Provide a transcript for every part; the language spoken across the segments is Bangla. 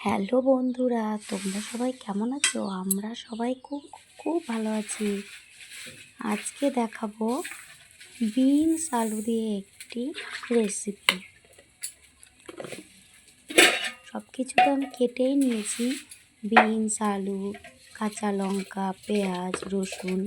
হ্যালো বন্ধুরা, তোমরা সবাই কেমন আছো? আমরা সবাই খুব খুব ভালো আছি। আজকে দেখাবো বিনস আলু দিয়ে একটি রেসিপি। সব কিছু তো আমি কেটেই নিয়েছি, বিনস, আলু, কাঁচা লঙ্কা, পেঁয়াজ, রসুন।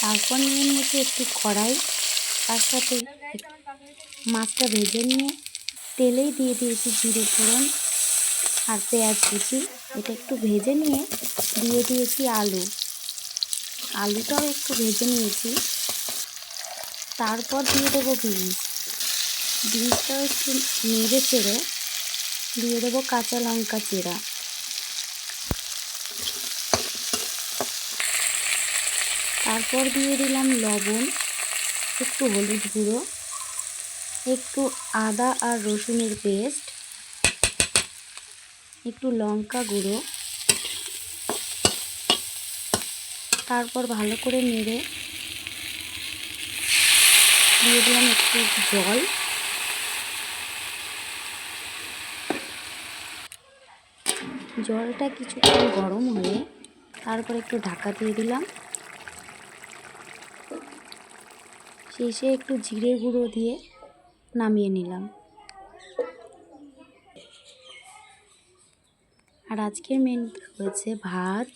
তারপর নিয়ে নিয়েছি একটি কড়াই, তার সাথে মাছটা ভেজে নিয়ে তেলেই দিয়ে দিয়েছি জিরে ফোড়ন আর পেঁয়াজ কুচি। এটা একটু ভেজে নিয়ে দিয়ে দিয়েছি আলুটাও একটু ভেজে নিয়েছি। তারপর দিয়ে দেবো বিনসটাও একটু নেড়ে চেড়ে দিয়ে দেবো কাঁচা লঙ্কা চেরা। তারপর দিয়ে দিলাম লবণ, একটু হলুদ গুঁড়ো, একটু আদা আর রসুনের পেস্ট, একটু লঙ্কা গুঁড়ো। তারপর ভালো করে নেড়ে দিয়ে দিলাম একটু জল। জলটা কিছুক্ষণ গরম হয়ে তারপর একটু ঢাকা দিয়ে দিলাম। শেষে একটু জিরে গুঁড়ো দিয়ে নামিয়ে নিলাম। আর আজকের মেনুতে হয়েছে ভাত,